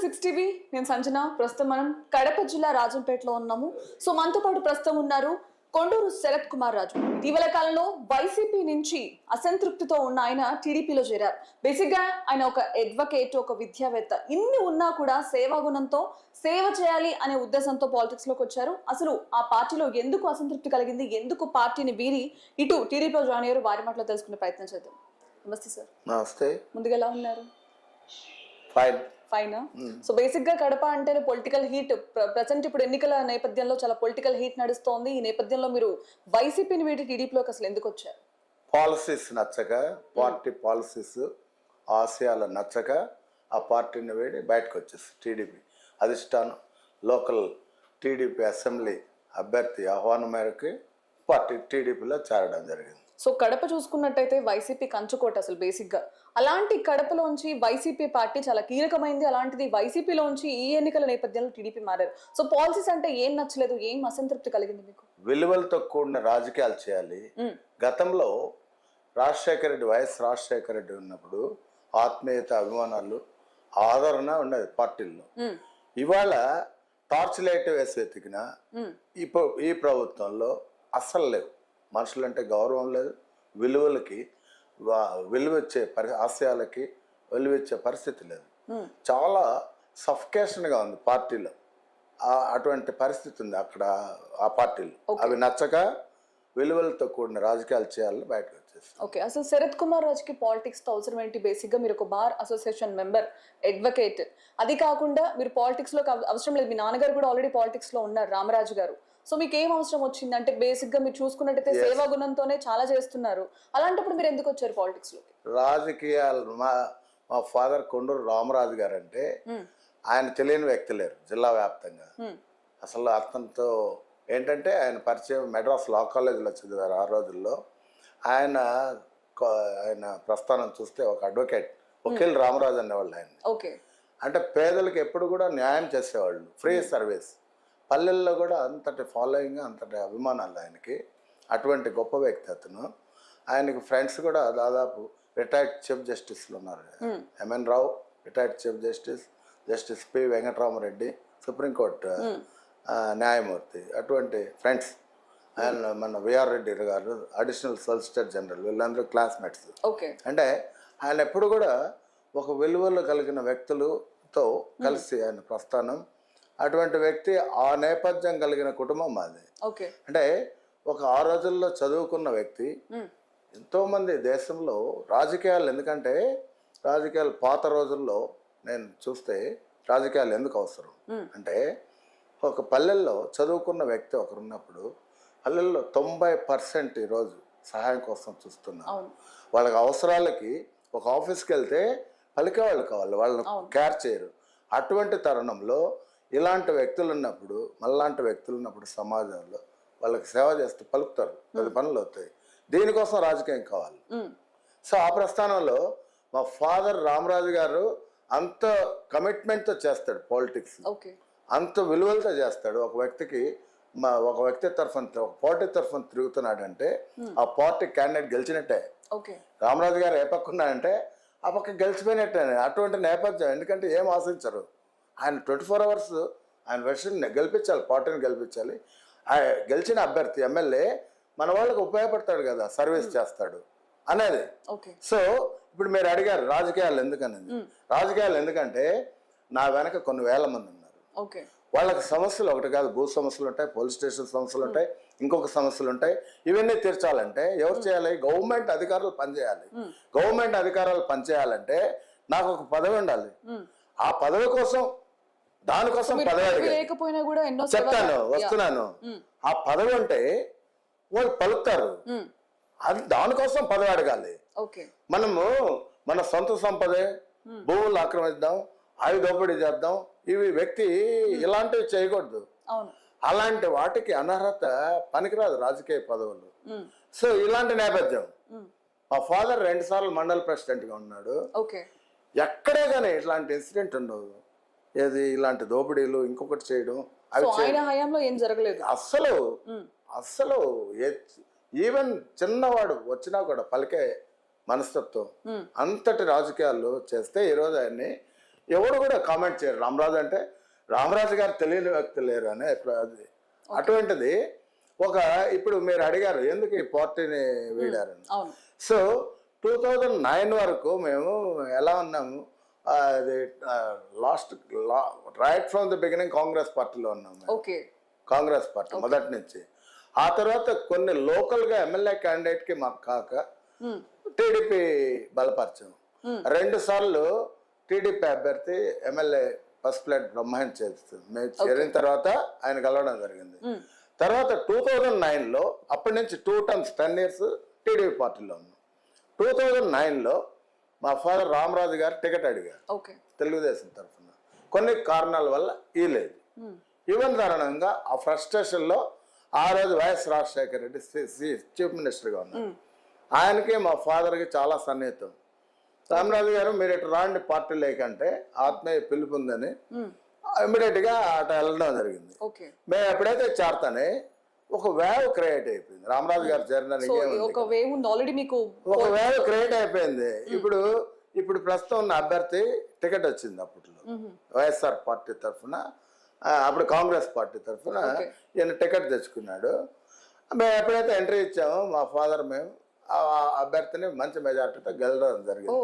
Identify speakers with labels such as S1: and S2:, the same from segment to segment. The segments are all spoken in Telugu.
S1: సిక్స్ టీవీ నేను సంజన. ప్రస్తుతం మనం కడప జిల్లా రాజంపేటలో ఉన్నాము. సో మనతో పాటు ప్రస్తుతం ఉన్నారు కొండూరు శరత్ కుమార్ రాజు. ఇటీవల కాలంలో వైసీపీ నుంచి అసంతృప్తితో ఉన్న ఆయన టీడీపీలో చేరారు. బేసిక్ గా ఆయన ఒక అడ్వకేట్, ఒక విద్యావేత్త. ఇన్ని ఉన్నా కూడా సేవాగుణంతో సేవ చేయాలి అనే ఉద్దేశంతో పాలిటిక్స్ లోకి వచ్చారు. అసలు ఆ పార్టీలో ఎందుకు అసంతృప్తి కలిగింది, ఎందుకు పార్టీని వీరి ఇటు టీడీపీలో జాయిన్ అయ్యారు, వారి మాటలో తెలుసుకునే ప్రయత్నం చేద్దాం. నమస్తే సార్.
S2: నమస్తే.
S1: ముందుగా ఎలా ఉన్నారు?
S2: ఫైన్.
S1: సో బేసిక్ గా కడప అంటే పొలిటికల్ హీట్ ప్రెసెంట్ ఇప్పుడు ఎన్నికల నేపథ్యంలో చాలా పొలిటికల్ హీట్ నడుస్తోంది. ఈ నేపథ్యంలో మీరు వైసీపీని వీటి టీడీపీలోకి అసలు ఎందుకు వచ్చారు?
S2: పాలసీస్ నచ్చక, పార్టీ పాలసీస్ ఆశయాలు నచ్చక ఆ పార్టీని వీడి బయటకు వచ్చేసి టీడీపీ అధిష్టానం లోకల్ టీడీపీ అసెంబ్లీ అభ్యర్థి ఆహ్వానం మేరకు పార్టీ టీడీపీలో చేరడం జరిగింది.
S1: సో కడప చూసుకున్నట్టయితే వైసీపీ కంచుకోట అసలు బేసిక్ గా. అలాంటి కడపలోంచి వైసీపీ పార్టీ చాలా కీలకమైంది. అలాంటిది వైసీపీలోంచి ఈ ఎన్నికల నేపథ్యంలో టీడీపీ మారారు. సో పాలసీస్ అంటే ఏం నచ్చలేదు, ఏం అసంతృప్తి కలిగింది మీకు?
S2: విలువలతో కూడిన రాజకీయాలు చేయాలి. గతంలో రాజశేఖర రెడ్డి, వైఎస్ రాజశేఖర రెడ్డి ఉన్నప్పుడు ఆత్మీయత, అభిమానాలు, ఆదరణ ఉండేది పార్టీల్లో. ఇవాళ టార్చ్ లైట్ వేసి వెతికిన ఈ ప్రభుత్వంలో అస్సలు లేవు. మనుషులంటే గౌరవం లేదు, విలువలకి విలువిచ్చే ఆశయాలకి విలువిచ్చే పరిస్థితి లేదు. చాలా సఫికేషన్గా ఉంది పార్టీలో. అటువంటి పరిస్థితి ఉంది అక్కడ ఆ పార్టీలో. అవి నచ్చక విలువలతో కూడిన రాజకీయాలు చేయాలని బయటకు వచ్చేసి.
S1: ఓకే, అసలు శరత్ కుమార్ రాజుకి పాలిటిక్స్ తో అవసరం ఏంటి? బేసిక్ గా మీరు ఒక బార్ అసోసియేషన్ మెంబర్, అడ్వకేట్. అది కాకుండా మీరు పాలిటిక్స్ లో అవసరం లేదు. మీ నాన్నగారు కూడా ఆల్రెడీ పాలిటిక్స్ లో ఉన్నారు, రామరాజు గారు. సో మీకు ఏం అవసరం వచ్చింది అంటే బేసిక్ గా మీరు చూసుకున్నట్టయితే సేవా గుణంతోనే చాలా చేస్తున్నారు. అలాంటప్పుడు మీరు ఎందుకు వచ్చారు పాలిటిక్స్ లో?
S2: రాజకీయాలు మా ఫాదర్ కొండూరు రామరాజు గారు అంటే ఆయన తెలియని వ్యక్తి లేరు జిల్లా వ్యాప్తంగా. అసలు అతనితో ఏంటంటే ఆయన పరిచయం మెడ్రాస్ లా కాలేజీలో చదివారు ఆ రోజుల్లో. ఆయన ప్రస్థానం చూస్తే ఒక అడ్వకేట్, వకీల్ రామరాజు అనేవాళ్ళు ఆయన.
S1: ఓకే, అంటే
S2: పేదలకు ఎప్పుడు కూడా న్యాయం చేసేవాళ్ళు, ఫ్రీ సర్వీస్. పల్లెల్లో కూడా అంతటి ఫాలోయింగ్, అంతటి అభిమానాలు ఆయనకి. అటువంటి గొప్ప వ్యక్తి అతను. ఆయనకి ఫ్రెండ్స్ కూడా దాదాపు రిటైర్డ్ చీఫ్ జస్టిస్లు ఉన్నారు. M N Rao retired chief justice, justice P Venkatarama Reddy supreme court న్యాయమూర్తి. అటువంటి ఫ్రెండ్స్. ఆయన మన విఆర్ రెడ్డి గారు అడిషనల్ సొలిసిటర్ జనరల్, వీళ్ళందరూ క్లాస్మేట్స్. అంటే ఆయన ఎప్పుడు కూడా ఒక విలువలు కలిగిన వ్యక్తులతో కలిసి ఆయన ప్రస్థానం. అటువంటి వ్యక్తి, ఆ నేపథ్యం కలిగిన కుటుంబం మాది. అంటే ఒక ఆ రోజుల్లో చదువుకున్న వ్యక్తి. ఎంతోమంది దేశంలో రాజకీయాలు, ఎందుకంటే రాజకీయాలు పాత రోజుల్లో నేను చూస్తే రాజకీయాలు ఎందుకు అవసరం అంటే, ఒక పల్లెల్లో చదువుకున్న వ్యక్తి ఒకరు ఉన్నప్పుడు పల్లెల్లో 90% ఈరోజు సహాయం కోసం చూస్తున్నారు. వాళ్ళకి అవసరాలకి ఒక ఆఫీస్కి వెళ్తే పలికే వాళ్ళు కావాలి, వాళ్ళని కేర్ చేయరు. అటువంటి తరుణంలో ఇలాంటి వ్యక్తులు ఉన్నప్పుడు, మళ్ళాంటి వ్యక్తులు ఉన్నప్పుడు సమాజంలో వాళ్ళకి సేవ చేస్తూ పలుకుతారు, 10 పనులు అవుతాయి. దీనికోసం రాజకీయం కావాలి. సో ఆ ప్రస్థానంలో మా ఫాదర్ రామరాజు గారు అంత కమిట్మెంట్తో చేస్తాడు పాలిటిక్స్, అంత విలువలతో చేస్తాడు. ఒక వ్యక్తి తరఫున, ఒక పార్టీ తరఫున తిరుగుతున్నాడంటే ఆ పార్టీ క్యాండిడేట్ గెలిచినట్టే. రామరాజు గారు ఏ పక్క ఉన్నాడంటే ఆ పక్క గెలిచిపోయినట్టే. అటువంటి నేపథ్యం. ఎందుకంటే ఏం ఆశించరు ఆయన. 24 hours ఆయన వెర్షన్ గెలిపించాలి, పార్టీని గెలిపించాలి. గెలిచిన అభ్యర్థి ఎమ్మెల్యే మన వాళ్ళకి ఉపయోగపడతాడు కదా, సర్వీస్ చేస్తాడు అనేది. సో ఇప్పుడు మీరు అడిగారు రాజకీయాలు ఎందుకనేది. రాజకీయాలు ఎందుకంటే నా వెనక కొన్ని వేల మంది ఉన్నారు. వాళ్ళకి సమస్యలు ఒకటి కాదు, భూ సమస్యలు ఉంటాయి, పోలీస్ స్టేషన్ సమస్యలు ఉంటాయి, ఇంకొక సమస్యలు ఉంటాయి. ఇవన్నీ తీర్చాలంటే ఎవరు చేయాలి? గవర్నమెంట్ అధికారులు పనిచేయాలి. గవర్నమెంట్ అధికారులు పనిచేయాలంటే నాకు ఒక పదవి ఉండాలి. ఆ పదవి కోసం, దానికోసం పదవి
S1: లేకపోయినా కూడా
S2: చెప్తాను, వస్తున్నాను. ఆ పదవి అంటే వాళ్ళు పలుకుతారు, అది దానికోసం పదవి అడగాలి. మనము మన సొంత సంపదే భూములు ఆక్రమిద్దాం, అవి దోపిడీ చేద్దాం, ఇవి వ్యక్తి ఇలాంటివి చేయకూడదు. అలాంటి వాటికి అనర్హత పనికిరాదు రాజకీయ పదవులు. సో ఇలాంటి నేపథ్యం. మా ఫాదర్ 2 సార్లు మండల ప్రెసిడెంట్ గా ఉన్నాడు. ఎక్కడే కానీ ఇట్లాంటి ఇన్సిడెంట్ ఉండదు. ఏది ఇలాంటి దోపిడీలు ఇంకొకటి చేయడం
S1: ఏం జరగలేదు
S2: అస్సలు. ఈవెన్ చిన్నవాడు వచ్చినా కూడా పలికే మనస్తత్వం. అంతటి రాజకీయాలు చేస్తే ఈరోజు ఆయన్ని ఎవరు కూడా కామెంట్ చేయరు. రామరాజు అంటే రామరాజు గారు తెలియని వ్యక్తి లేరు అనే అది. అటువంటిది ఇప్పుడు మీరు అడిగారు ఎందుకు ఈ పార్టీని వీడారని. సో 2009 వరకు మేము ఎలా ఉన్నాము, అది last right from the beginning Congress పార్టీలో ఉన్నాము. కాంగ్రెస్ పార్టీ మొదటి నుంచి. ఆ తర్వాత కొన్ని లోకల్గా ఎమ్మెల్యే క్యాండిడేట్కి మాకు కాక టీడీపీ బలపరిచాం. 2 సార్లు టీడీపీ అభ్యర్థి ఎమ్మెల్యే ఫస్ట్ ప్లేట్ బ్రహ్మాండ చేస్తుంది. మేము చేరిన తర్వాత ఆయన కలవడం జరిగింది. తర్వాత 2009లో అప్పటి నుంచి 2 టర్మ్స్ 10 years టీడీపీ పార్టీలో ఉన్నాం. 2009లో మా ఫాదర్ రామరాజు గారు టికెట్ అడిగారు తెలుగుదేశం తరఫున. కొన్ని కారణాల వల్ల ఇవ్వలేదు. ఇవ్వని కారణంగా ఆ ఫ్రస్ట్రేషన్లో ఆ రోజు వైఎస్ రాజశేఖర రెడ్డి చీఫ్ మినిస్టర్గా ఉన్నారు. ఆయనకి మా ఫాదర్కి చాలా సన్నిహితం. రామరాజు గారు మీరు ఇటు రాండి పార్టీ లేకంటే ఆత్మీయ పిలుపు ఉందని ఇమ్మీడియట్గా అటు వెళ్ళడం జరిగింది. మేము ఎప్పుడైతే చేరతానే ఒక వేవ్ క్రియేట్ అయిపోయింది. రామరాజు గారు చేరడానికి ఒక వేవ్ క్రియేట్ అయిపోయింది. ఇప్పుడు ప్రస్తుతం ఉన్న అభ్యర్థి టికెట్ వచ్చింది. అప్పట్లో వైఎస్ఆర్ పార్టీ తరఫున, అప్పుడు కాంగ్రెస్ పార్టీ తరఫున ఈయన టికెట్ తెచ్చుకున్నాడు. మేము ఎప్పుడైతే ఎంట్రీ ఇచ్చామో మా ఫాదర్ మేము ఆ అభ్యర్థిని మంచి మెజార్టీతో గెలవడం జరిగింది.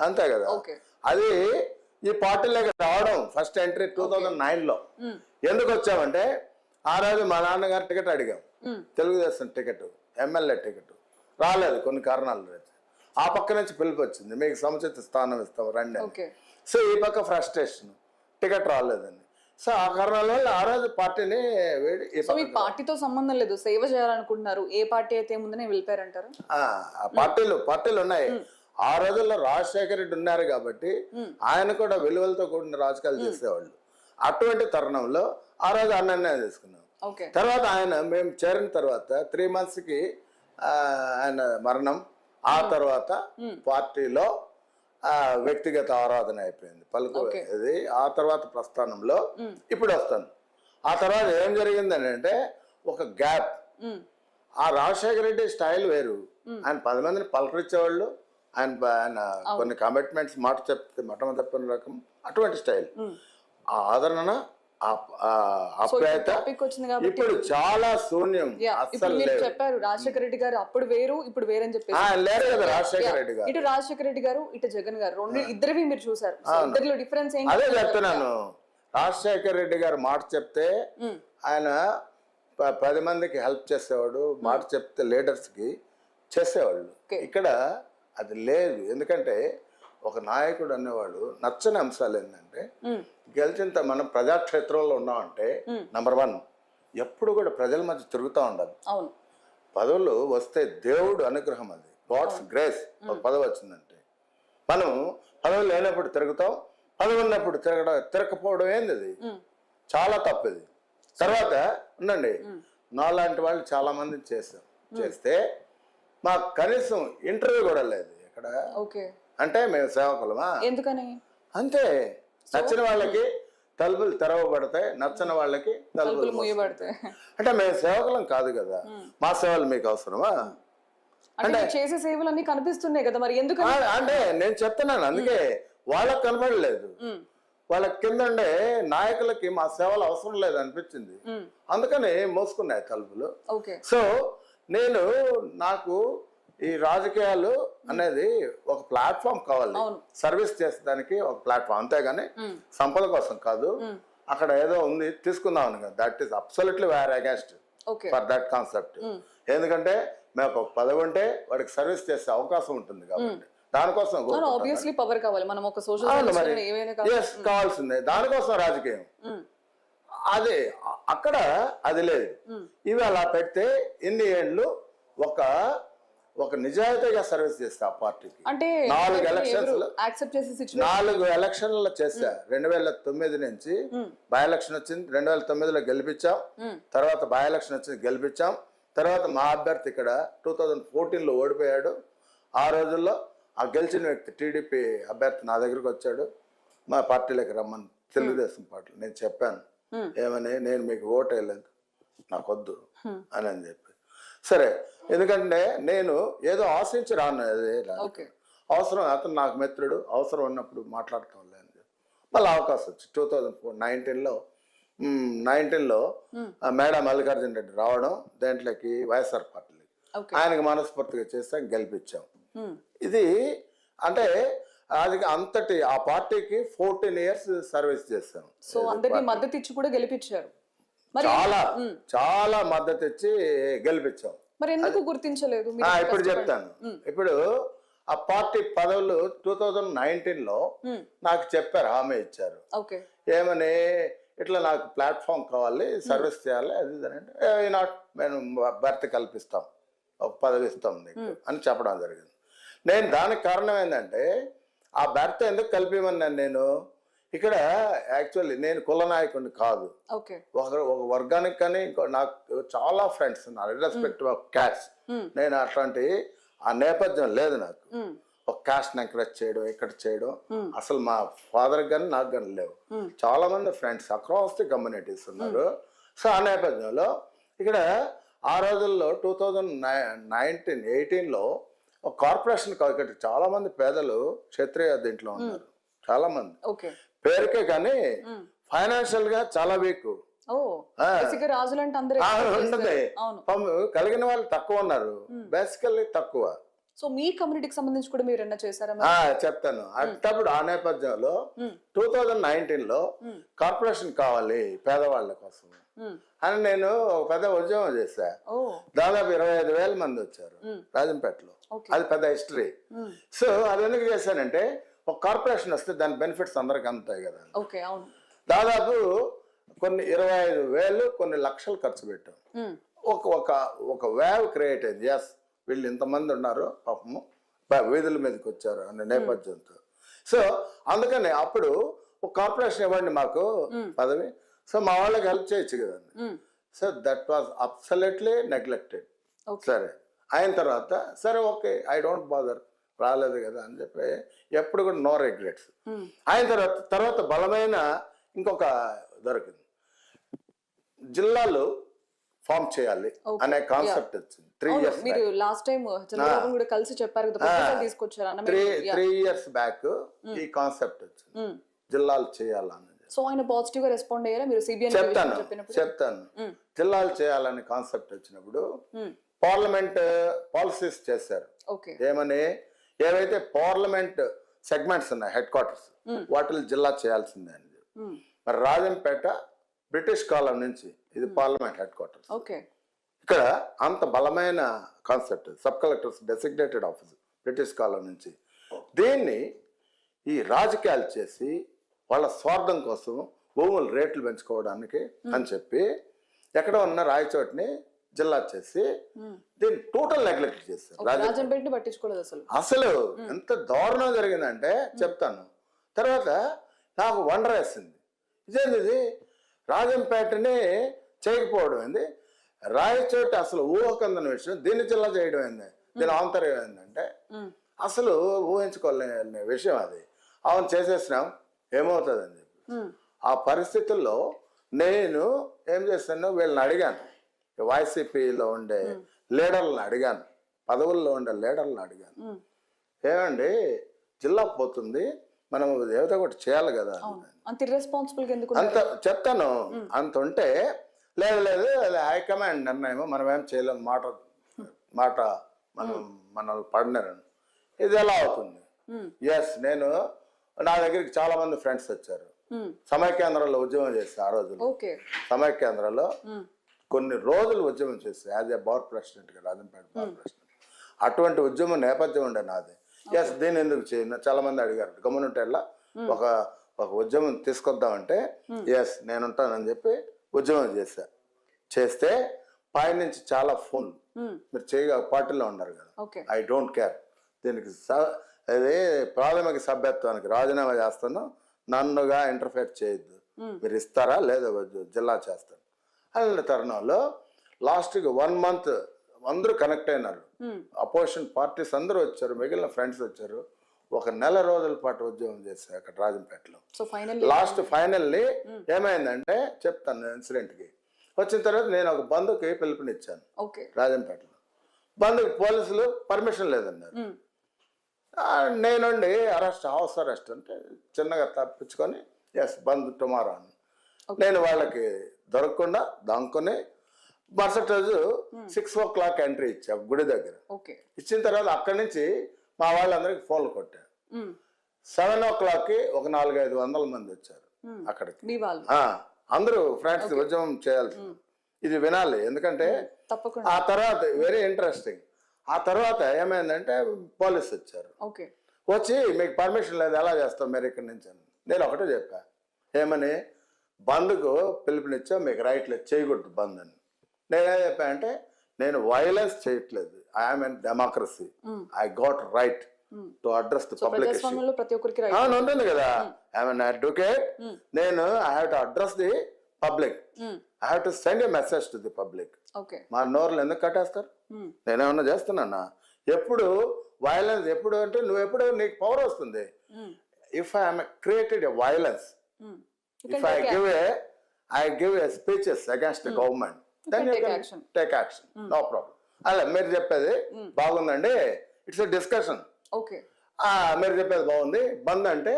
S2: అంతే కదా. అది ఈ పార్టీలోకి రావడం ఫస్ట్ ఎంట్రీ 2009లో ఎందుకు వచ్చామంటే ఆ రోజు మా నాన్నగారు టికెట్ అడిగాం, తెలుగుదేశం టికెట్, ఎమ్మెల్యే టికెట్ రాలేదు కొన్ని కారణాలు. ఆ పక్క నుంచి పిలుపు వచ్చింది, మీకు సముచిత స్థానం ఇస్తాం రండి. సో ఈ పక్క ఫ్రస్ట్రేషన్, టికెట్ రాలేదని. సో ఆ కారణాల వల్ల ఆ రోజు పార్టీని
S1: పార్టీతో సంబంధం లేదు, సేవ చేయాలనుకుంటున్నారు. ఏ పార్టీ అయితే ముందునే వెళ్ళిపోయారంటారు.
S2: పార్టీలు ఉన్నాయి. ఆ రోజుల్లో రాజశేఖర రెడ్డి ఉన్నారు కాబట్టి ఆయన కూడా విలువలతో కూడిన రాజకీయాలు చేసేవాళ్ళు. అటువంటి తరుణంలో ఆ రోజు ఆ నిర్ణయం తీసుకున్నాం. తర్వాత మేము చేరిన తర్వాత 3 monthsకి ఆయన మరణం. ఆ తర్వాత పార్టీలో వ్యక్తిగత ఆరాధన అయిపోయింది పలుకు. ఇది ఆ తర్వాత ప్రస్థానంలో ఇప్పుడు వస్తాను. ఆ తర్వాత ఏం జరిగిందని అంటే ఒక గ్యాప్. ఆ రాజశేఖర రెడ్డి స్టైల్ వేరు. ఆయన 10 మందిని పలకరించేవాళ్ళు. ఆయన కొన్ని కమిట్మెంట్స్ మాట చెప్తే మటమ తప్పని రకం, అటువంటి స్టైల్. ఆ ఆదరణ, ఇప్పుడు చాలా శూన్యం.
S1: చెప్పారు రాజశేఖర రెడ్డి గారు అప్పుడు వేరు ఇప్పుడు వేరని చెప్పి
S2: లేరు కదా. రాజశేఖర రెడ్డి గారు,
S1: ఇటు రాజశేఖర రెడ్డి గారు, ఇటు జగన్ గారు, ఇద్దరివి మీరు చూసారు. డిఫరెన్స్
S2: అదే చెప్తున్నాను. రాజశేఖర రెడ్డి గారు మాట చెప్తే ఆయన 10 మందికి హెల్ప్ చేసేవాడు, మాట చెప్తే లీడర్స్ కి చేసేవాళ్ళు. ఇక్కడ అది లేదు. ఎందుకంటే ఒక నాయకుడు అనేవాడు నచ్చని అంశాలు ఏంటంటే, గెలిచిన మనం ప్రజాక్షేత్రంలో ఉన్నామంటే నంబర్ 1 ఎప్పుడు కూడా ప్రజల మధ్య తిరుగుతూ ఉండాలి. పదవులు వస్తే దేవుడు అనుగ్రహం, అది గాడ్స్ గ్రేస్. ఒక పదవి వచ్చిందంటే మనం పదవులు లేనప్పుడు తిరుగుతాం, పదవి ఉన్నప్పుడు తిరగకపోవడం ఏంది, అది చాలా తప్పది. తర్వాత ఉండండి, నాలాంటి వాళ్ళు చాలా మంది చేస్తే మాకు కనీసం ఇంటర్వ్యూ కూడా లేదు ఇక్కడ. అంటే మేము సేవకులమా?
S1: ఎందుకని?
S2: అంతే. నచ్చిన వాళ్ళకి తలుపులు తెరవబడతాయి, నచ్చని వాళ్ళకి తలుపులు మూయబడతాయి. అంటే మేము సేవకులం కాదు కదా, మా సేవలు మీకు అవసరమా?
S1: అంటే చేసే సేవలన్నీ కనిపిస్తున్నాయి కదా, మరి ఎందుకు
S2: అంటే నేను చెప్తున్నాను. అందుకే వాళ్ళకి కనబడలేదు. వాళ్ళ కింద ఉండే నాయకులకి మా సేవలు అవసరం లేదు అనిపించింది. అందుకని మోసుకున్నాయి తలుపులు. సో నాకు ఈ రాజకీయాలు అనేది ఒక ప్లాట్ఫామ్ కావాలి, సర్వీస్ చేసేదానికి ఒక ప్లాట్ఫామ్, అంతేగాని సంపద కోసం కాదు. అక్కడ ఏదో ఉంది తీసుకుందాం అని, that is absolutely we're against for that concept. ఎందుకంటే మేము ఒక పదవి ఉంటే వాడికి సర్వీస్ చేసే అవకాశం ఉంటుంది కాబట్టి దానికోసం కావాల్సిందే, దానికోసం రాజకీయం. అదే అక్కడ అది లేదు. ఇవి అలా పెడితే ఇన్ని ఏళ్ళు ఒక నిజాయితీగా సర్వీస్ చేస్తా ఆ పార్టీకి. 4 ఎలక్షన్లు చేశా. 2009 నుంచి బై ఎలక్షన్ వచ్చింది, 2009లో గెలిపించాం. తర్వాత బై ఎలక్షన్ వచ్చింది, గెలిపించాం. తర్వాత మా అభ్యర్థి ఇక్కడ 2014లో ఓడిపోయాడు. ఆ రోజుల్లో ఆ గెలిచిన వ్యక్తి టీడీపీ అభ్యర్థి నా దగ్గరకు వచ్చాడు, మా పార్టీలోకి రమ్మని, తెలుగుదేశం పార్టీ. నేను చెప్పాను ఏమని, నేను మీకు ఓటు వేయలేదు, నాకు వద్దు అని చెప్పి. సరే, ఎందుకంటే నేను ఏదో ఆశించి రాను. అవసరం అతను నాకు మిత్రుడు, అవసరం ఉన్నప్పుడు మాట్లాడతాం అని చెప్పి మళ్ళీ అవకాశం వచ్చి 2019లో మేడం మల్లికార్జున రెడ్డి రావడం, దేంట్లోకి వైఎస్ఆర్ పార్టీకి ఆయనకి మనస్ఫూర్తిగా చేస్తాం, గెలిపించాం. ఇది అంటే అది అంతటి ఆ పార్టీకి 14 years సర్వీస్ చేశాం.
S1: సో అందరికీ మద్దతు ఇచ్చి కూడా గెలిపించారు.
S2: చాలా చాలా మద్దతు ఇచ్చి గెలిపించాం.
S1: మరి ఎందుకు గుర్తించలేదు?
S2: ఇప్పుడు చెప్తాను. ఇప్పుడు ఆ పార్టీ పదవులు 2019లో నాకు చెప్పారు, హామీ ఇచ్చారు. ఏమని, ఇట్లా నాకు ప్లాట్ఫామ్ కావాలి, సర్వీస్ చేయాలి, అది అంటే నాట్ మేము భర్తీ కల్పిస్తాం, ఒక పదవి ఇస్తాం నీకు అని చెప్పడం జరిగింది. నేను దానికి కారణం ఏంటంటే ఆ భర్త ఎందుకు కలిపిమన్నాను. నేను ఇక్కడ యాక్చువల్లీ నేను కుల నాయకుడిని కాదు, ఒక వర్గానికి కానీ నాకు చాలా ఫ్రెండ్స్ ఉన్నారు, ఇర్రెస్పెక్టివ్ ఆఫ్ క్యాస్ట్. నేను అట్లాంటి ఆ నేపథ్యం లేదు నాకు. ఒక క్యాస్ట్ని ఎంకరేజ్ చేయడం, ఇక్కడ చేయడం అసలు మా ఫాదర్ కానీ నాకు కానీ లేవు. చాలా మంది ఫ్రెండ్స్ అక్రాస్ ది కమ్యూనిటీస్ ఉన్నారు. సో ఆ నేపథ్యంలో ఇక్కడ ఆ రోజుల్లో 2018లో ఒక కార్పొరేషన్ ఇక్కడ చాలా మంది పేదలు క్షత్రియ దీంట్లో ఉన్నారు, చాలా మంది పేరుకే కానీ ఫైనాన్షియల్ గా చాలా వీక్ ఉంటుంది. కలిగిన వాళ్ళు తక్కువ ఉన్నారు, బేసికల్లీ తక్కువ.
S1: సో మీ కమ్యూనిటీకి సంబంధించి కూడా మీరు ఏమన్నా చేశారా?
S2: చెప్తాను. అట్టప్పుడు ఆ నేపథ్యంలో 2019లో కార్పొరేషన్ కావాలి పేదవాళ్ళ కోసం అని నేను ఒక పెద్ద ఉద్యమం చేశా. దాదాపు 25,000 మంది వచ్చారు రాజంపేటలో. అది పెద్ద హిస్టరీ. సో అది ఎందుకు చేశానంటే ఒక కార్పొరేషన్ వస్తే దాని బెనిఫిట్స్ అందరికి అందుతాయి కదా. దాదాపు కొన్ని 25,000 కొన్ని లక్షలు ఖర్చు పెట్టాం. ఒక వేవ్ క్రియేట్ అయింది. ఎస్, వీళ్ళు ఇంతమంది ఉన్నారు పాపము, వీధుల మీదకి వచ్చారు అనే నేపథ్యంతో. సో అందుకని అప్పుడు ఒక కార్పొరేషన్ ఇవ్వండి మాకు పదవి, సో మా వాళ్ళకి హెల్ప్ చేయొచ్చు కదండి. So that was absolutely neglected. సరే అయిన తర్వాత సరే ఓకే, ఐ డోంట్ బాదర్, రాలేదు కదా అని చెప్పి ఎప్పుడు కూడా నో రిగ్రెట్స్. అయిన తర్వాత బలమైన ఇంకొక దొరికింది, జిల్లాలు ఫామ్ చేయాలి అనే కాన్సెప్ట్ వచ్చింది. 3 years బ్యాక్ ఈ కాన్సెప్ట్ వచ్చింది, జిల్లాలు చేయాలని.
S1: సో ఆయన పాజిటివ్ గా రెస్పాండ్ అయ్యారా? మీరు సిబిఐ
S2: చెప్తాను. జిల్లాలు చేయాలని కాన్సెప్ట్ వచ్చినప్పుడు పార్లమెంట్ పాలసీస్ చేశారు. ఏమని, ఏవైతే పార్లమెంట్ సెగ్మెంట్స్ ఉన్నాయి హెడ్ క్వార్టర్స్, వాటిని జిల్లా చేయాల్సిందే అని. మరి రాజంపేట బ్రిటిష్ కాలం నుంచి ఇది పార్లమెంట్ హెడ్ క్వార్టర్స్. ఇక్కడ అంత బలమైన concept, sub collectors designated office British కాలం నుంచి. దీన్ని ఈ రాజకీయాలు చేసి వాళ్ళ స్వార్థం కోసం భూముల రేట్లు పెంచుకోవడానికి అని చెప్పి ఎక్కడ ఉన్న రాయచోటిని జిల్లా చేసి దీన్ని టోటల్ నెగ్లెక్ట్ చేస్తారు. అసలు ఎంత దారుణం జరిగిందంటే చెప్తాను. తర్వాత నాకు వండర్ వేసింది, ఇదేంది రాజంపేటని చేయకపోవడం ఏంది, రాయచోటి అసలు ఊహకందని విషయం దీన్ని జిల్లా చేయడం ఏంది, దీని ఆంతర్యం ఏంటంటే అసలు ఊహించుకోలేని విషయం. అది అవును చేసేసినాం, ఏమవుతుందని చెప్పి ఆ పరిస్థితుల్లో నేను ఏం చేస్తాను, వీళ్ళని అడిగాను, వైసీపీలో ఉండే లీడర్లను అడిగాను, పదవుల్లో ఉండే లీడర్లను అడిగాను, ఏమండి జిల్లా పోతుంది, మనం ఏదో ఒకటి చేయాలి కదా అంత చెప్తాను. అంత ఉంటే లేదు అది హైకమాండ్ నిర్ణయం, మనం ఏం చేయలేము, మాట మనల్ని పడినారని. ఇది ఎలా అవుతుంది? ఎస్, నేను నా దగ్గరికి చాలా మంది ఫ్రెండ్స్ వచ్చారు, సమైక్యాంధ్రలో ఉద్యమం చేస్తే ఆ రోజులు సమైక్యాంధ్రలో కొన్ని రోజులు ఉద్యమం చేస్తే యాజ్ ఏ బార్ ప్రెసిడెంట్గా, రాజంపేట బార్ ప్రెసిడెంట్. అటువంటి ఉద్యమం నేపథ్యం ఉండే నాది. ఎస్, దీన్ని ఎందుకు చేయను చాలా మంది అడిగారు. కమ్యూనిటీలో ఒక ఉద్యమం తీసుకొద్దామంటే ఎస్ నేనుంటానని చెప్పి ఉద్యమం చేస్తే పై నుంచి చాలా ఫోన్, మీరు చేయగా పార్టీలో ఉన్నారు కదా, ఐ డోంట్ కేర్, దీనికి అదే ప్రాథమిక సభ్యత్వానికి రాజీనామా చేస్తాను, నన్నుగా ఇంటర్ఫేర్ చేయొద్దు, మీరు ఇస్తారా లేదా జిల్లా చేస్తాను అనే తరుణంలో లాస్ట్కి 1 month అందరూ కనెక్ట్ అయినారు. అపోజిషన్ పార్టీస్ అందరూ వచ్చారు, మిగిలిన ఫ్రెండ్స్ వచ్చారు. 1 నెల రోజుల పాటు ఉద్యోగం చేశారు అక్కడ రాజంపేటలో. లాస్ట్ ఫైనల్లీ ఏమైందంటే చెప్తాను ఇన్సిడెంట్కి. వచ్చిన తర్వాత నేను ఒక బంధుకి పిలుపునిచ్చాను రాజంపేటలో. బంధుకి పోలీసులు పర్మిషన్ లేదన్నారు. నేనుండి హౌస్ అరెస్ట్ అంటే చిన్నగా తప్పించుకొని ఎస్ బంద్ టుమారో అని నేను వాళ్ళకి దొరకకుండా దాంకొని మరుసటి రోజు 6 o'clock ఎంట్రీ ఇచ్చా గుడి దగ్గర. ఇచ్చిన తర్వాత అక్కడి నుంచి మా వాళ్ళందరికి ఫోన్లు కొట్టా. 7 o'clockకి ఒక 400-500 మంది వచ్చారు అక్కడికి. అందరూ ఫ్రెండ్స్ ఉద్యమం చేయాల్సి ఇది వినాలి, ఎందుకంటే ఆ తర్వాత వెరీ ఇంట్రెస్టింగ్. ఆ తర్వాత ఏమైందంటే పోలీసు వచ్చారు. వచ్చి మీకు పర్మిషన్ లేదు ఎలా చేస్తాం మీరు ఇక్కడి నుంచి అని. నేను ఒకటే చెప్పా, ఏమని బంద్కు పిలుపునిచ్చా, మీకు రైట్ లేదు, చేయకూడదు బంద్ అని. నేనేం చెప్పా అంటే నేను వైలెన్స్ చేయట్లేదు, I'm in democracy, I got right to address the public ఉంటుంది కదా. ఐఎమ్ అన్ అడ్వకేట్, నేను I have to address the public, I have to send a message to the public. మా నోర్లు ఎందుకు కట్టేస్తారు? నేనేమన్నా చేస్తున్నానా? ఎప్పుడు వైలెన్స్ ఎప్పుడు అంటే నువ్వు ఎప్పుడు నీకు పవర్ వస్తుంది. If I'm created a violence, if I give a speeches against the government, then you can take action, no problem. అలా మీరు చెప్పేది బాగుందండి, ఇట్స్ ఎ డిస్కషన్. మీరు చెప్పేది బాగుంది, బంద్ అంటే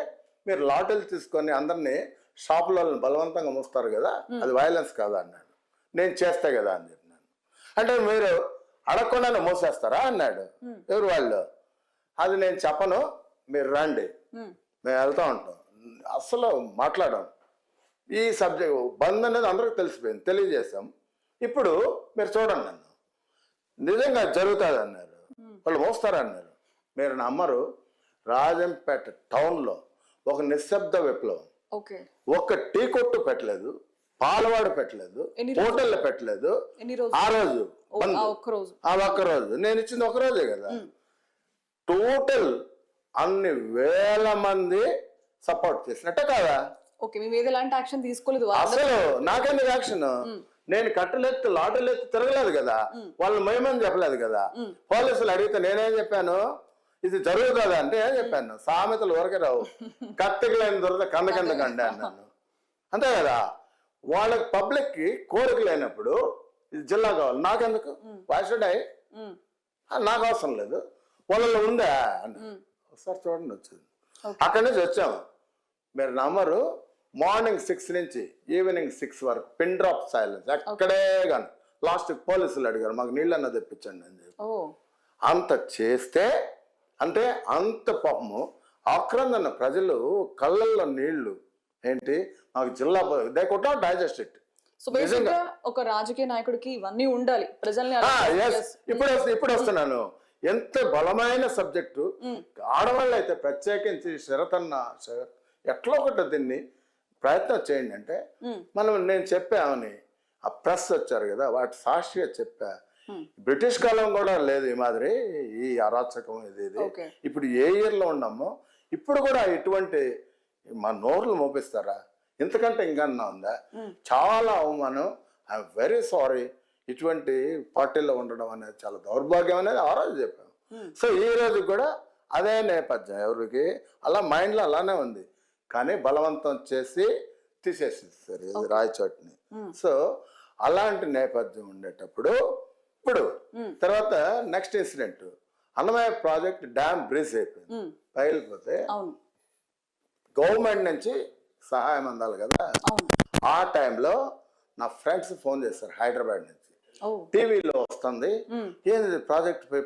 S2: మీరు లాటరీలు తీసుకొని అందరినీ షాపులో బలవంతంగా మూస్తారు కదా, అది వైలెన్స్ కాదా అన్నాడు. నేను చేస్తా కదా అని చెప్పినాను. అంటే మీరు అడగకుండానే మూసేస్తారా అన్నాడు. ఎవరు వాళ్ళు? అది నేను చెప్పను, మీరు రండి, మేము వెళ్తా ఉంటాం. అసలు మాట్లాడాం ఈ సబ్జెక్ట్. బంద్ అనేది అందరికి తెలిసిపోయింది, తెలియజేసాం. ఇప్పుడు మీరు చూడండి, నన్ను నిజంగా జరుగుతుంది అన్నారు, వాళ్ళు మోస్తారన్నారు. మీరు నమ్మరు, రాజంపేట టౌన్లో ఒక నిశ్శబ్ద విప్లవం, ఒక్క టీ కొట్టు పెట్టలేదు, పాలవాడు పెట్టలేదు, హోటల్లో పెట్టలేదు. ఆ రోజు ఒక్కరోజు నేను ఇచ్చింది ఒకరోజే కదా. టోటల్ అన్ని వేల మంది సపోర్ట్ చేసినట్టే కాదా? అసలు నాకెందుకు యాక్షన్? నేను కట్టలెత్తి లాటరీలు ఎత్తి తిరగలేదు కదా, వాళ్ళు మేమని చెప్పలేదు కదా. పోలీసులు అడిగితే నేనేం చెప్పాను, ఇది జరుగుతుంది అంటే ఏం చెప్పాను, సామెతలు ఊరకే రావు, కత్తికి లేని దొరద కందకందకండి అన్నాను, అంతే కదా. వాళ్ళకి పబ్లిక్ కి కోరిక లేనప్పుడు ఇది జిల్లా కావాలి, నాకెందుకు? వాషుడై నాకు అవసరం లేదు, వాళ్ళలో ఉందా అని ఒకసారి చూడండి వచ్చింది. అక్కడి నుంచి వచ్చాము, మీరు నమ్మరు, మార్నింగ్ 6 నుంచి ఈవినింగ్ 6 వరకు పిన్ డ్రాప్ సైలెన్స్ ఎక్కడే కానీ. లాస్ట్ పోలీసులు అడిగారు మాకు నీళ్ళన్నా తెప్పించండి అని చెప్పి. అంత చేస్తే అంటే అంత పాపము ఆక్రందన ప్రజలు కళ్ళల్లో నీళ్లు ఏంటి మాకు జిల్లా they could not digest it.
S1: ఒక రాజకీయ నాయకుడికి ఇవన్నీ ఉండాలి, ప్రజల్ని.
S2: ఇప్పుడు వస్తున్నాను, ఎంత బలమైన సబ్జెక్టు. ఆడవాళ్ళు అయితే ప్రత్యేకించి శరతన్న ఎట్లా ఒకటి దీన్ని ప్రయత్నం చేయండి అంటే మనం నేను చెప్పామని ఆ ప్రెస్ వచ్చారు కదా, వాటి సాక్షిగా చెప్పా. బ్రిటిష్ కాలం కూడా లేదు ఈ మాదిరి ఈ అరాచకం ఇది. ఇప్పుడు ఏ ఇయర్లో ఉన్నామో ఇప్పుడు కూడా ఇటువంటి మా నోర్లు మోపిస్తారా? ఇంతకంటే ఇంకన్నా ఉందా? చాలా అవమానం. I'm very sorry. ఇటువంటి పార్టీలో ఉండడం అనేది చాలా దౌర్భాగ్యం అనేది ఆ రోజు చెప్పాము. సో ఈ రోజు కూడా అదే నేపథ్యం, ఎవరికి అలా మైండ్లో అలానే ఉంది, కానీ బలవంతం చేసి తీసేసిస్తారు రాయచోటిని. సో అలాంటి నేపథ్యం ఉండేటప్పుడు ఇప్పుడు తర్వాత next incident, Annamayya project dam breeze అయిపోయింది, పగిలిపోతే గవర్నమెంట్ నుంచి సహాయం అందాలి కదా. ఆ టైంలో నా ఫ్రెండ్స్ ఫోన్ చేశారు హైదరాబాద్ నుంచి, టీవీలో వస్తుంది ఏంది ప్రాజెక్ట్ పోయి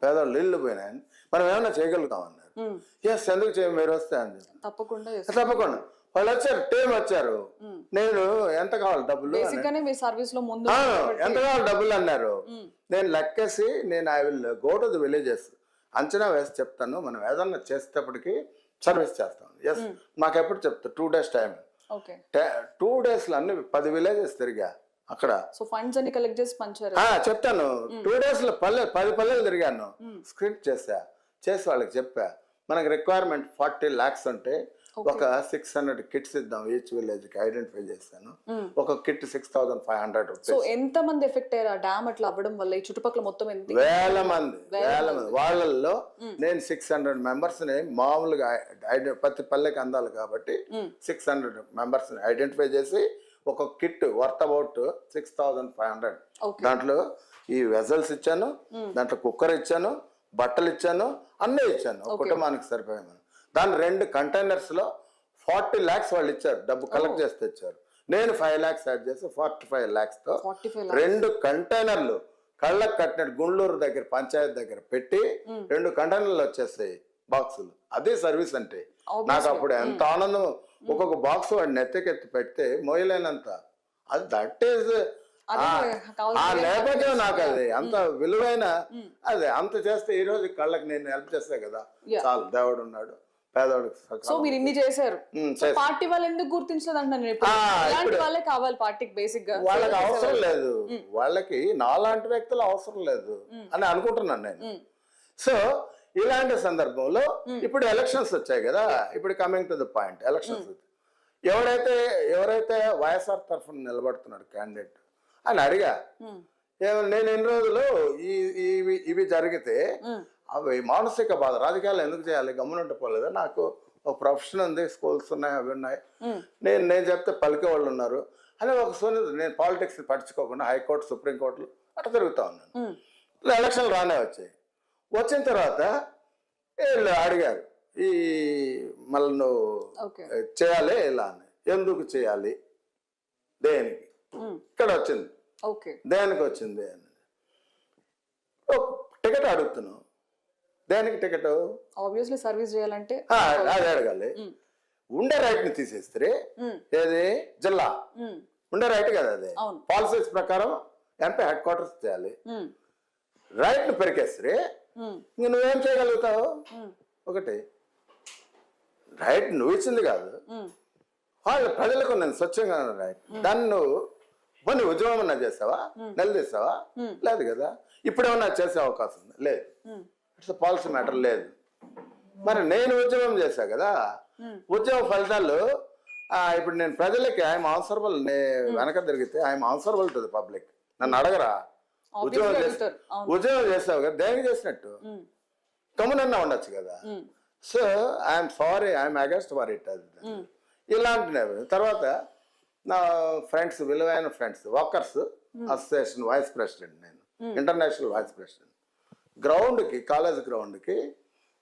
S2: పేదవాళ్ళు ఇల్లు పోయినాయని, మనం ఏమైనా చేయగలుగుతాం అన్నారు. ఎస్ ఎందుకు చేయం, మీరు వస్తే అని చెప్పి తప్పకుండా వాళ్ళు వచ్చారు, టీం వచ్చారు. నేను ఎంత కావాలి డబ్బులు, ఎంత కావాలి డబ్బులు అన్నారు. నేను లెక్కేసి నేను I will go to the villages, అంచనా వేసి చెప్తాను, మనం ఏదన్నా చేసేటప్పటికి సర్వీస్ చేస్తాం. ఎస్ మాకు ఎప్పుడు చెప్తా 2 days టైం. 2 daysలో అన్ని 10 villages తిరిగా అక్కడ. చెప్తాను 2 daysలో 10 పల్లెలు తిరిగాను, స్క్రిప్ట్ చేసి వాళ్ళకి చెప్పా. మనకి రిక్వైర్మెంట్ 40 lakhs అంటే ఒక 600 కిట్స్ ఇద్దాం ఈచ్ విలేజ్ కి ఐడెంటిఫై చేస్తాను. ఒక కిట్ 6,500 రూపీస్.
S1: సో ఎంత మంది ఎఫెక్ట్ అయ్యారు ఆ డ్యామ్ అట్లా అవ్వడం వల్ల? ఈ చుట్టుపక్కల మొత్తం ఎంత?
S2: వేల మంది. వాళ్ళల్లో నేను 600 members ని మామూలుగా ప్రతి పల్లెకి అందాలి కాబట్టి 600 members ని ఐడెంటిఫై చేసి ఒక కిట్ వర్త్ అబౌట్ 6,500. దాంట్లో ఈ వెజల్స్ ఇచ్చాను, దాంట్లో కుక్కర్ ఇచ్చాను, బట్టలు ఇచ్చాను, అన్నీ ఇచ్చాను ఒక కుటుంబానికి సరిపోయాను. దాని 2 కంటైనర్స్లో 40 lakhs వాళ్ళు ఇచ్చారు, డబ్బు కలెక్ట్ చేస్తే ఇచ్చారు. నేను 5 lakhs యాడ్ చేసి 45 lakhsతో 2 కంటైనర్లు కళ్ళకు కట్టినట్టు గుండ్లూరు దగ్గర పంచాయతీ దగ్గర పెట్టి 2 కంటైనర్లు వచ్చేస్తాయి బాక్సులు. అదే సర్వీస్ అంటే. నాకు అప్పుడు ఎంత ఆనందం. ఒక్కొక్క బాక్స్ వాడిని ఎత్తకెత్తి పెడితే మోయలేనంత. అది దట్ ఈస్ ఆ నేపథ్యం నాకు. అది అంత విలువైన, అదే అంత చేస్తే ఈ రోజు కళ్ళకి నేను హెల్ప్ చేస్తా కదా, చాలు. దేవుడు ఉన్నాడు, పేదవాడికి.
S1: సో మీరు ఇన్ని చేశారు, పార్టీ వాళ్ళు ఎందుకు గుర్తించలేదు అంటున్నాను. ఇలాంటి వాళ్ళే కావాలి పార్టీకి. బేసిక్ గా
S2: వాళ్ళకి అవసరం లేదు, వాళ్ళకి నాలాంటి వ్యక్తులు అవసరం లేదు అని అనుకుంటున్నాను నేను. సో ఇలాంటి సందర్భంలో ఇప్పుడు ఎలక్షన్స్ వచ్చాయి కదా, ఇప్పుడు coming to the point, elections. ఎవరైతే వైఎస్ఆర్ తరఫున నిలబడుతున్నాడు క్యాండిడేట్ అని అడిగా. నేను ఎన్ని రోజులు ఇవి జరిగితే అవి మానసిక బాధ, రాజకీయాలు ఎందుకు చేయాలి, గమ్మునుంటే పోలేదా, నాకు ఒక ప్రొఫెషన్ ఉంది, స్కూల్స్ ఉన్నాయి, అవి ఉన్నాయి, నేను చెప్తే పలికే వాళ్ళు ఉన్నారు అని ఒక నేను పాలిటిక్స్ పట్టించుకోకుండా హైకోర్టు, సుప్రీంకోర్టులు అట్లా తిరుగుతా ఉన్నాను. ఎలక్షన్లు రానే వచ్చాయి. వచ్చిన తర్వాత వీళ్ళు అడిగారు, ఈ మళ్ళీ నువ్వు చేయాలి ఇలా అని. ఎందుకు చేయాలి, దేనికి, ఇక్కడ వచ్చింది, దేనికి వచ్చింది అని. టికెట్ అడుగుతున్నావు, దేనికి టికెట్?
S1: ఆబ్వియస్లీ సర్వీస్ చేయాలంటే
S2: అది అడగాలి. ఉండే రైట్ ని తీసేస్తే ఏది జిల్లా ఉండే రైట్ కదా, అది పాలసీస్ ప్రకారం ఎంపీ హెడ్ క్వార్టర్స్ చేయాలి. రైట్ ని పెరికేస్తే ఇంక నువ్వేం చేయగలుగుతావు? ఒకటి రైట్ నువ్వు ఇచ్చింది కాదు, వాళ్ళు ప్రజలకు నేను స్వచ్ఛంగా రైట్. దాన్ని నువ్వు కొన్ని ఉద్యమం అన్నా చేసావా, నిలదీసావా? లేదు కదా. ఇప్పుడేమన్నా చేసే అవకాశం ఉంది? లేదు. ఇట్స్ పాలసీ మ్యాటర్ లేదు. మరి నేను ఉద్యమం చేశా కదా, ఉద్యమ ఫలితాలు ఇప్పుడు నేను ప్రజలకి ఐఎమ్ ఆన్సరబుల్. వెనక తిరిగితే I'm answerable to the public. నన్ను అడగరా, ఉద్యోగం చేస్తావు కదా, దేనికి చేసినట్టు కమ్మునన్నా ఉండొచ్చు కదా. So I'm sorry, I'm against for it. అది ఇలాంటి తర్వాత నా ఫ్రెండ్స్, విలువైన friends, workers association vice president నేను, ఇంటర్నేషనల్ వైస్ ప్రెసిడెంట్. గ్రౌండ్కి, కాలేజ్ గ్రౌండ్కి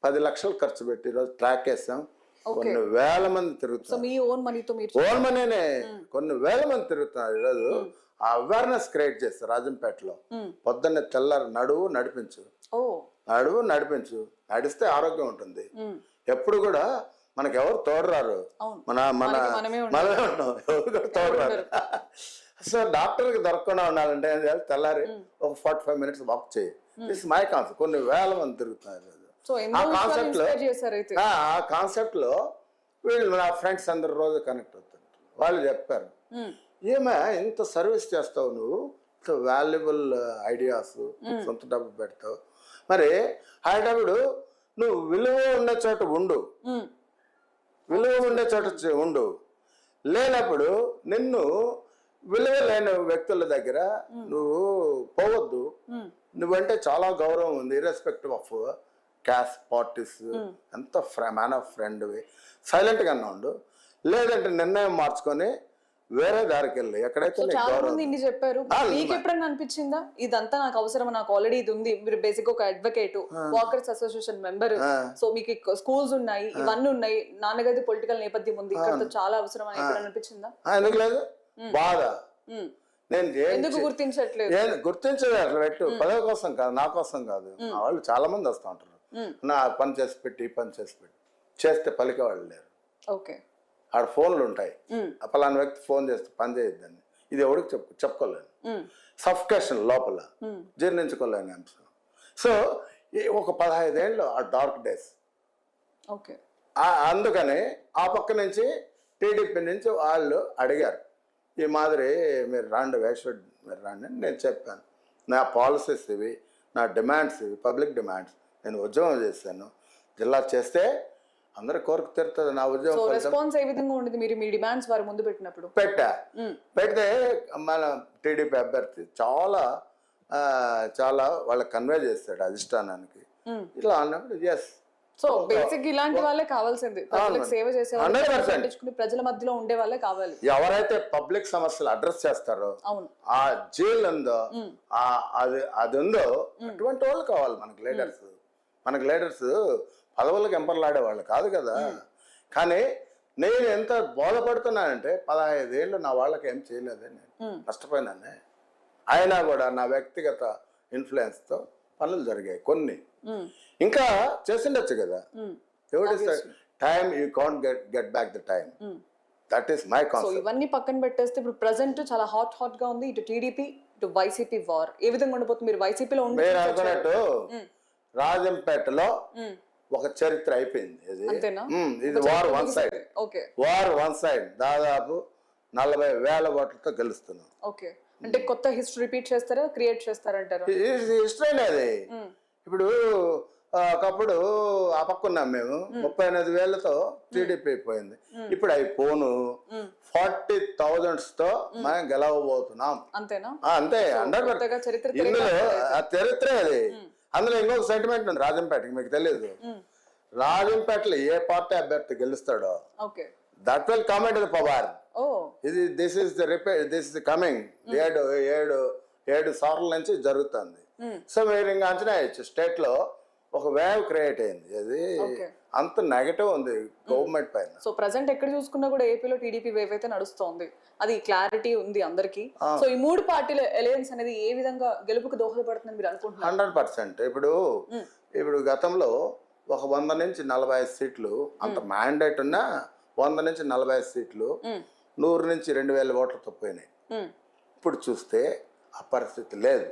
S2: 10 లక్షలు ఖర్చు పెట్టి ఈరోజు ట్రాక్ వేసాం. కొన్ని వేల మంది తిరుగుతున్నారు, ఓన్ మనీనే కొన్ని వేల మంది తిరుగుతున్నారు. ఈరోజు ఆ అవేర్నెస్ క్రియేట్ చేస్తారు రాజంపేటలో. పొద్దున్నే తెల్లారు నడిపించు, నడిస్తే ఆరోగ్యం ఉంటుంది. ఎప్పుడు కూడా మనకి ఎవరు తోడరారు, మనమే ఉన్నాం, ఎవరు కూడా తోడరారు. సో డాక్టర్కి దొరకకుండా ఉండాలంటే ఏం చేయాలి? తెల్లారి ఒక 45 minutes వాక్ చేయి. This my concept. కొన్ని వేల మంది తిరుగుతున్నారు. ఆ కాన్సెప్ట్ లో వీళ్ళు నా ఫ్రెండ్స్ అందరు రోజు కనెక్ట్ అవుతారు. వాళ్ళు చెప్పారు, ఏమే ఇంత సర్వీస్ చేస్తావు నువ్వు, ఇంత వాల్యుబుల్ ఐడియాస్, సొంత డబ్బు పెడతావు, మరి అయ్యేటప్పుడు నువ్వు విలువ ఉండే చోట ఉండు, లేనప్పుడు నిన్ను విలువ లేని వ్యక్తుల దగ్గర నువ్వు పోవద్దు. నువ్వంటే చాలా గౌరవం ఉంది, ఇర్రెస్పెక్టివ్ ఆఫ్ క్యాస్ట్, పార్టీస్, ఎంత మ్యాన్ ఆఫ్ ఫ్రెండ్, సైలెంట్గా ఉండు. లేదంటే నిర్ణయం మార్చుకొని వేరే దారికి వెళ్ళి ఎక్కడైతే
S1: చెప్పారు. మీకు ఎప్పుడైనా అనిపించిందా ఇదంతా నాకు అవసరం, నాకు ఆల్రెడీ ఇది ఉంది? మీరు బేసిక్ ఒక advocate, walkers association member, so మీకు స్కూల్స్ ఉన్నాయి, ఇవన్నీ ఉన్నాయి, నాన్నగారి పొలిటికల్ నేపథ్యం ఉంది, ఇక్కడ చాలా అవసరం అని ఎప్పుడైనా అనిపించిందా?
S2: ఎందుకు లేదు, బాధ. నేను
S1: ఎందుకు గుర్తించట్లేదు?
S2: గుర్తించలేదు అట్లా పెట్టు, పదవి కోసం కాదు, నా కోసం కాదు. వాళ్ళు చాలా మంది వస్తూ ఉంటారు, నా పని చేసి పెట్టి, ఈ పని చేసి పెట్టి, చేస్తే పలికే వాళ్ళు లేరు.
S1: ఓకే,
S2: ఆడ ఫోన్లు ఉంటాయి, పలానా వ్యక్తి ఫోన్ చేస్తే పని చేయొద్దని. ఇది ఎవరికి చెప్పుకోలేను. సఫికేషన్ లోపల జీర్ణించుకోలేని అంశం. సో ఒక 15 ఏళ్ళు ఆ డార్క్ డేస్.
S1: ఓకే,
S2: అందుకని ఆ పక్క నుంచి టీడీపీ నుంచి వాళ్ళు అడిగారు, ఈ మాదిరి మీరు రాండి, వేశ్వడ్ మీరు రాండి అని. నేను చెప్పాను, నా పాలసీస్ ఇవి, నా డిమాండ్స్ ఇవి, పబ్లిక్ డిమాండ్స్. నేను ఉద్యోగం చేశాను, జిల్లా చేస్తే అందరి కోరిక తీరుతుంది. నా ఉద్యోగం
S1: రెస్పాన్స్ ఏ విధంగా ఉండేది? మీరు మీ డిమాండ్స్ వారి ముందు పెట్టినప్పుడు
S2: పెడితే మన టీడీపీ అభ్యర్థి చాలా వాళ్ళకి కన్వే చేస్తాడు అధిష్టానానికి. ఇలా అన్నప్పుడు ఎస్.
S1: సో బేసిక్ ఇలాంటి వాళ్ళే కావాల్సింది, సేవ చేసే ప్రజల మధ్యలో ఉండే వాళ్ళే కావాలి.
S2: ఎవరైతే పబ్లిక్ సమస్యలు అడ్రస్ చేస్తారో, ఆ జైలు ఉందో, అది ఉందో, అటువంటి వాళ్ళు కావాలి మనకి లీడర్స్. మనకు లీడర్స్ పదవులకు ఎంపర్లాడేవాళ్ళు కాదు కదా. కానీ నేను ఎంత బోధపడుతున్నానంటే 15 ఏళ్ళు నా వాళ్ళకి ఏం చేయలేదే, నేను నష్టపోయినానే. అయినా కూడా నా వ్యక్తిగత ఇన్ఫ్లుయెన్స్తో పనులు జరిగాయి కొన్ని. ఇంకా చేసిండొచ్చు కదా. Time you can't get back the time. That is my
S1: so
S2: concept.
S1: ఇవన్నీ పక్కన పెట్టేస్తే ఇప్పుడు ప్రెసెంట్ చాలా హాట్ గా ఉంది. ఇటు టీడీపీ ఇటు వైసీపీ వార్ ఏ విధంగా ఉండబోతుంది? మీరు వైసీపీలో
S2: మీరు అనుకున్నట్టు రాజంపేటలో ఒక చరిత్ర అయిపోయింది. ఇది war one side.
S1: Okay,
S2: war one side. దాదాపు 40,000 ఓట్లతో గెలుస్తున్నాం.
S1: ఓకే, అంటే కొత్త హిస్టరీ రిపీట్ చేస్తారా, క్రియేట్ చేస్తారంటారు?
S2: హిస్టరీ అది. ఇప్పుడు ఒకప్పుడు ఆ పక్కున్నాం మేము, 38,000తో టీడీపీ అయిపోయింది. ఇప్పుడు అవి పోను 40,000 తో మనం గెలవబోతున్నాం.
S1: అంతేనా?
S2: అంతే. 100%. ఇందులో ఆ చరిత్ర అది. అందులో ఇంకొక సెంటిమెంట్ ఉంది రాజంపేటకి, మీకు తెలియదు. రాజంపేటలో ఏ పార్టీ అభ్యర్థి గెలుస్తాడో that will come into the power. This is the coming. 7 సార్ల నుంచి జరుగుతుంది. సో మీరు ఇంకా అంచనా వేయచ్చు, స్టేట్ లో ఒక వేవ్ క్రియేట్ అయింది. అది అంత నెగటివ్ ఉంది గవర్నమెంట్ పైన.
S1: సో ప్రెసెంట్ ఎక్కడ చూసుకున్నా కూడా ఏపీలో టీడీపీ వేవ్ అయితే నడుస్తోంది. అది క్లారిటీ ఉంది అందరికి. సో ఈ 3 పార్టీల అలయన్స్ అనేది ఏ విధంగా గెలుపుకు దోహదపడుతుందని మీరు అనుకుంటున్నారు?
S2: 100%. ఇప్పుడు గతంలో ఒక 100 నుంచి 45 సీట్లు అంత మ్యాండేట్ ఉన్నా 100 నుంచి 45 సీట్లు 100 నుంచి 2,000 ఓట్లతో పోయినాయి. ఇప్పుడు చూస్తే ఆ పరిస్థితి లేదు.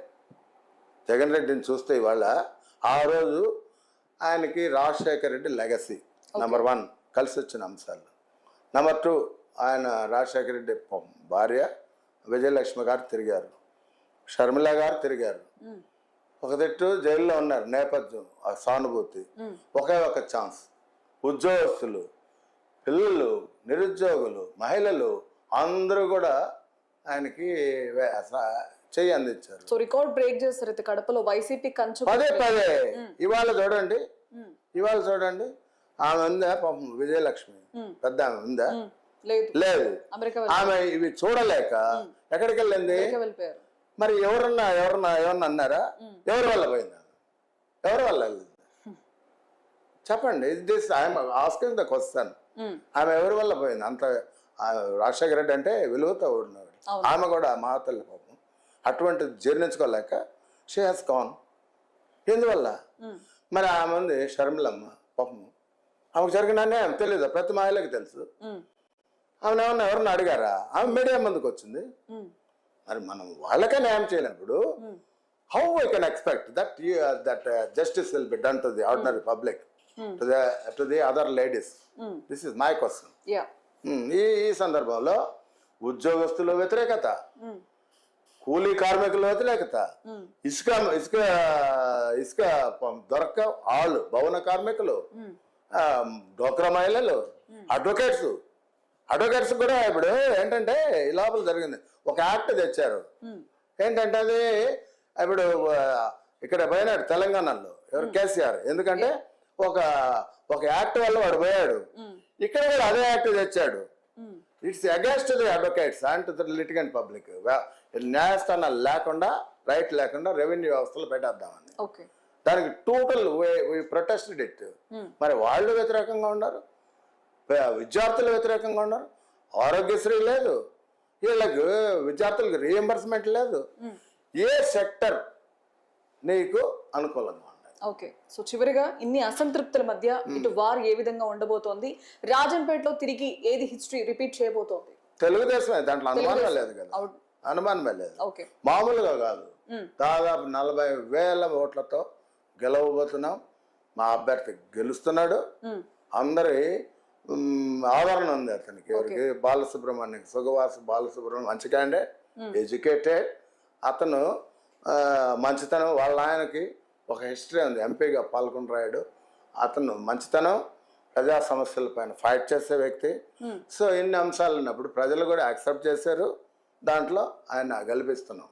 S2: జగన్ రెడ్డిని చూస్తే ఇవాళ ఆ రోజు ఆయనకి రాజశేఖర్ రెడ్డి లెగసీ నెంబర్ 1 కలిసి వచ్చిన అంశాలు. నెంబర్ 2 ఆయన రాజశేఖర రెడ్డి భార్య విజయలక్ష్మి గారు తిరిగారు, షర్మిల గారు తిరిగారు. ఒక తిట్టు జైల్లో ఉన్నారు, నేపథ్యం ఆ సానుభూతి. ఒకే ఒక ఛాన్స్. ఉద్యోగస్తులు, పిల్లలు, నిరుద్యోగులు, మహిళలు అందరూ కూడా ఆయనకి చెయ్యి అందించారు.
S1: సో రికార్డ్ బ్రేక్ చేస్తారు అయితే కడపలో వైసీపీ కంచు.
S2: పదే ఇవాళ చూడండి ఆమె ఉందా పాపం విజయలక్ష్మి, పెద్ద ఆమె ఉందా? లేదు. ఆమె ఇవి చూడలేక ఎక్కడికి వెళ్ళింది? మరి ఎవరన్నా అన్నారా? ఎవరి వల్ల పోయిందా? ఎవరి వల్ల వెళ్ళింది చెప్పండి. I'm asking the question. ఆమె ఎవరి వల్ల పోయింది? అంత రాజశేఖర రెడ్డి అంటే విలువతో ఉన్నాడు. ఆమె కూడా మా తల్లి పాపం అటువంటి జీర్ణించుకోలేక షీ హాస్ గాన్. ఎందువల్ల? మరి ఆమె ఉంది షర్మిలమ్మ పాపం, ఆమెకు జరిగిన అన్యాయం తెలీదు, ప్రతి మహిళకి తెలుసు. ఆమె ఏమన్నా ఎవరన్నా అడిగారా? ఆమె మీడియా ముందుకు వచ్చింది. మరి మనం వాళ్ళకే న్యాయం చేయలేనప్పుడు how we can expect that justice will be done to the ordinary public, to the other ladies? This is my question. ఈ సందర్భంలో ఉద్యోగస్తుల వ్యతిరేకత, కూలీ కార్మికుల వ్యతిరేకత, ఇసుక దొరక ఆళ్ళు, భవన కార్మికులు, డోక్రా మహిళలు, అడ్వకేట్స్ కూడా ఇప్పుడు ఏంటంటే ఈ లోపల జరిగింది. ఒక యాక్ట్ తెచ్చారు. ఏంటంటే అది ఇప్పుడు ఇక్కడ పోయినాడు తెలంగాణలో ఎవరు? కేసీఆర్. ఎందుకంటే ఒక యాక్ట్ వల్ల వాడు పోయాడు. ఇక్కడ కూడా అదే యాక్ట్ తెచ్చాడు. It's against the advocates and to the litigant public. న్యాయస్థానాలు లేకుండా, రైట్ లేకుండా రెవెన్యూ వ్యవస్థలు పెట్టేద్దామని. దానికి టోటల్ ప్రొటెస్టెడ్ ఇట్. మరి వాళ్ళు వ్యతిరేకంగా ఉన్నారు, విద్యార్థులు వ్యతిరేకంగా ఉన్నారు. ఆరోగ్యశ్రీ లేదు, వీళ్ళకి విద్యార్థులకు రీఎంబర్స్మెంట్ లేదు. ఏ సెక్టర్ నీకు అనుకూలంగా ఉన్నది?
S1: ఓకే, సో చివరిగా ఇన్ని అసంతృప్తుల మధ్య ఇటు వార్ ఏ విధంగా ఉండబోతోంది? రాజంపేటలో తిరిగి ఏది హిస్టరీ రిపీట్ చేయబోతోంది?
S2: తెలుగుదేశమే, దాంట్లో అనుమానమే లేదు కదా, అనుమానమే లేదు. మామూలుగా కాదు, దాదాపు 40,000 ఓట్లతో గెలవబోతున్నాం. మా అభ్యర్థి గెలుస్తున్నాడు. అందరి ఆదరణ ఉంది అతనికి. ఎవరికి? బాలసుబ్రహ్మణ్యం, సుగవాసు బాలసుబ్రహ్మణ్యం మంచి క్యాండిడేట్, ఎడ్యుకేటెడ్. అతను మంచితనం, వాళ్ళ ఆయనకి ఒక హిస్టరీ ఉంది, ఎంపీగా పాల్గొనరాయుడు. అతను మంచితనం, ప్రజా సమస్యల పైన ఫైట్ చేసే వ్యక్తి. సో ఇన్ని అంశాలు ఉన్నప్పుడు ప్రజలు కూడా యాక్సెప్ట్ చేశారు. దాంట్లో ఆయన గెలిపిస్తున్నాం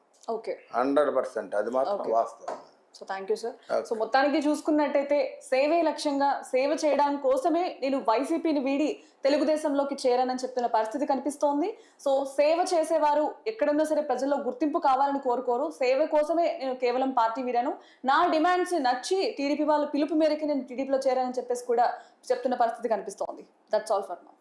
S2: 100%. అది మాత్రం వాస్తవం.
S1: So thank you sir. So మొత్తానికి చూసుకున్నట్టయితే సేవే లక్ష్యంగా సేవ చేయడానికి కోసమే నేను వైసీపీని వీడి తెలుగుదేశంలోకి చేరానని చెప్తున్న పరిస్థితి కనిపిస్తోంది. సో సేవ చేసేవారు ఎక్కడున్నా సరే ప్రజల్లో గుర్తింపు కావాలని కోరుకోరు. సేవ కోసమే నేను కేవలం పార్టీ వీడాను, నా డిమాండ్స్ నచ్చి టీడీపీ వాళ్ళ పిలుపు మేరకు నేను టీడీపీలో చేరానని చెప్పేసి కూడా చెప్తున్న పరిస్థితి కనిపిస్తోంది. That's all for now.